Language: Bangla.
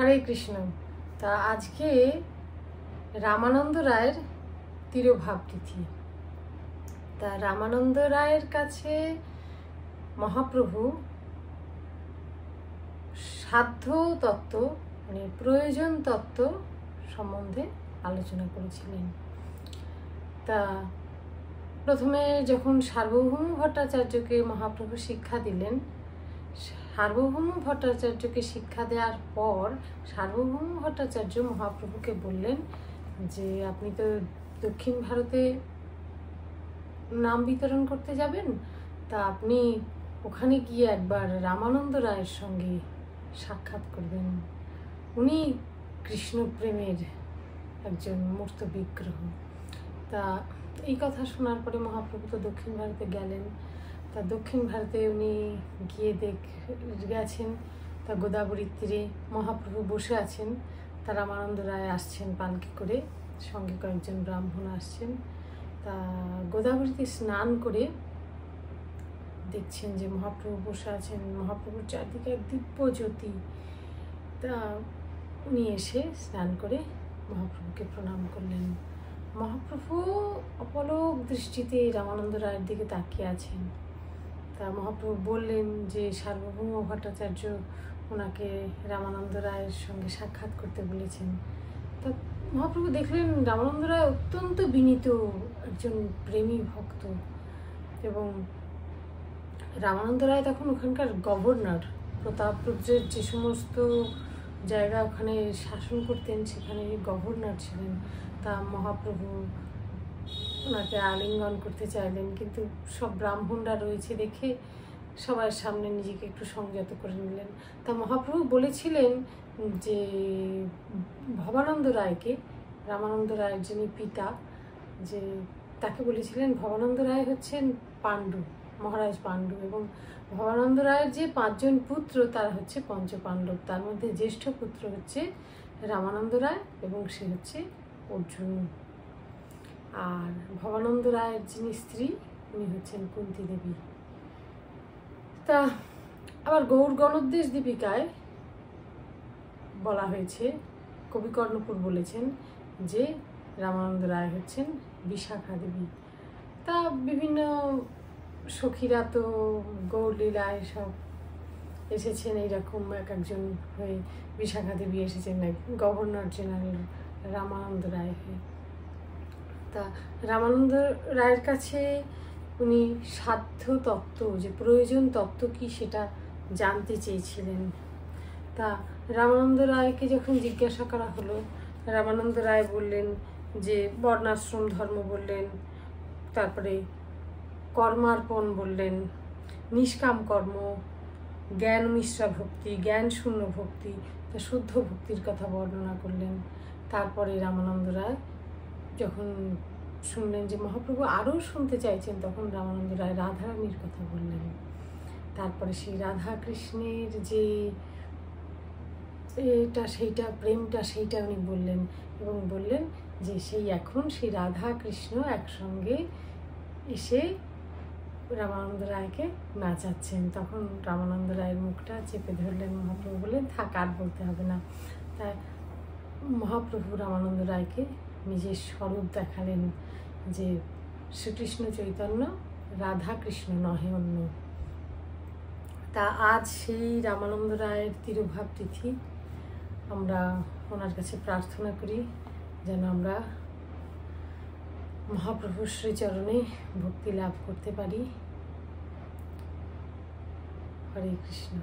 হরে কৃষ্ণ। তা আজকে রামানন্দ রায়ের তিরোভাব তিথি। তা রামানন্দ রায়ের কাছে মহাপ্রভু সাধ্য তত্ত্ব মানে প্রয়োজন তত্ত্ব সম্বন্ধে আলোচনা করেছিলেন। তা প্রথমে যখন সার্বভৌম ভট্টাচার্যকে মহাপ্রভু শিক্ষা দিলেন, সার্বভৌম ভট্টাচার্যকে শিক্ষা দেওয়ার পর সার্বভৌম ভট্টাচার্য মহাপ্রভুকে বললেন যে আপনি তো দক্ষিণ ভারতে নাম বিতরণ করতে যাবেন, তা আপনি ওখানে গিয়ে একবার রামানন্দ রায়ের সঙ্গে সাক্ষাৎ করবেন। উনি কৃষ্ণপ্রেমের একজন মূর্ত বিগ্রহ। তা এই কথা শোনার পরে মহাপ্রভু তো দক্ষিণ ভারতে গেলেন। তা দক্ষিণ ভারতে উনি গিয়ে গেছেন। তা গোদাবরীর তীরে মহাপ্রভু বসে আছেন। তা রামানন্দ রায় আসছেন পালকি করে, সঙ্গে কয়েকজন ব্রাহ্মণ আসছেন। তা গোদাবরীতে স্নান করে দেখছেন যে মহাপ্রভু বসে আছেন, মহাপ্রভুর চারদিকে এক দিব্য জ্যোতি। তা উনি এসে স্নান করে মহাপ্রভুকে প্রণাম করলেন। মহাপ্রভু অপলক দৃষ্টিতে রামানন্দ রায়ের দিকে তাকিয়ে আছেন। তা মহাপ্রভু বললেন যে সার্বভৌম ভট্টাচার্য ওনাকে রামানন্দ রায়ের সঙ্গে সাক্ষাৎ করতে বলেছেন। তা মহাপ্রভু দেখলেন রামানন্দ রায় অত্যন্ত বিনীত একজন প্রেমী ভক্ত, এবং রামানন্দ রায় তখন ওখানকার গভর্নর, প্রতাপরুদ্রের যে সমস্ত জায়গা ওখানে শাসন করতেন সেখানে গভর্নর ছিলেন। তা মহাপ্রভু ওনাকে আলিঙ্গন করতে চাইলেন, কিন্তু সব ব্রাহ্মণরা রয়েছে দেখে সবার সামনে নিজেকে একটু সংযত করে নিলেন। তা মহাপ্রভু বলেছিলেন যে ভবানন্দ রায়কে, রামানন্দ রায়ের যিনি পিতা, যে তাকে বলেছিলেন ভবানন্দ রায় হচ্ছেন পাণ্ডু, মহারাজ পাণ্ডু, এবং ভবানন্দ রায়ের যে 5 জন পুত্র তারা হচ্ছে পঞ্চপাণ্ডব। তার মধ্যে জ্যেষ্ঠ পুত্র হচ্ছে রামানন্দ রায় এবং সে হচ্ছে অর্জুন। আর ভবানন্দ রায়ের যিনি স্ত্রী উনি হচ্ছেন কুন্তী দেবী। তা আবার গৌড় গণোদ্দেশ দীপিকায় বলা হয়েছে, কবি কর্ণপুর বলেছেন যে রামানন্দ রায় হচ্ছেন বিশাখা দেবী। তা বিভিন্ন সখীরা তো গৌরলীলায় সব এসেছেন এইরকম এক একজন হয়ে। বিশাখা দেবী এসেছেন গভর্নর জেনারেল রামানন্দ রায় হয়ে। তা রামানন্দ রায়ের কাছে উনি সাধ্য তত্ত্ব, যে প্রয়োজন তত্ত্ব কি সেটা জানতে চেয়েছিলেন। তা রামানন্দ রায়কে যখন জিজ্ঞাসা করা হলো, রামানন্দ রায় বললেন যে বর্ণাশ্রম ধর্ম বললেন, তারপরে কর্মার্পণ বললেন, নিষ্কাম কর্ম, জ্ঞান মিশ্রা ভক্তি, জ্ঞান শূন্য ভক্তি, তা শুদ্ধ ভক্তির কথা বর্ণনা করলেন। তারপরে রামানন্দ রায় যখন শুনলেন যে মহাপ্রভু আরও শুনতে চাইছেন, তখন রামানন্দ রায় রাধারানীর কথা বললেন। তারপরে সেই রাধা কৃষ্ণের যে সেইটা প্রেমটা সেইটা উনি বললেন, এবং বললেন যে সেই এখন সেই রাধা কৃষ্ণ একসঙ্গে এসে রামানন্দ রায়কে নাচাচ্ছেন। তখন রামানন্দ রায়ের মুখটা চেপে ধরলেন। মহাপ্রভু বললেন থাক, আর বলতে হবে না। তাই মহাপ্রভু রামানন্দ রায়কে নিজের স্বরূপ দেখালেন যে শ্রীকৃষ্ণ চৈতন্য, রাধা কৃষ্ণ নহে অন্য। তা আজ সেই রামানন্দ রায়ের তিরোভাব তিথি। আমরা ওনার কাছে প্রার্থনা করি যেন আমরা মহাপ্রভুর শ্রীচরণে ভক্তি লাভ করতে পারি। হরে কৃষ্ণ।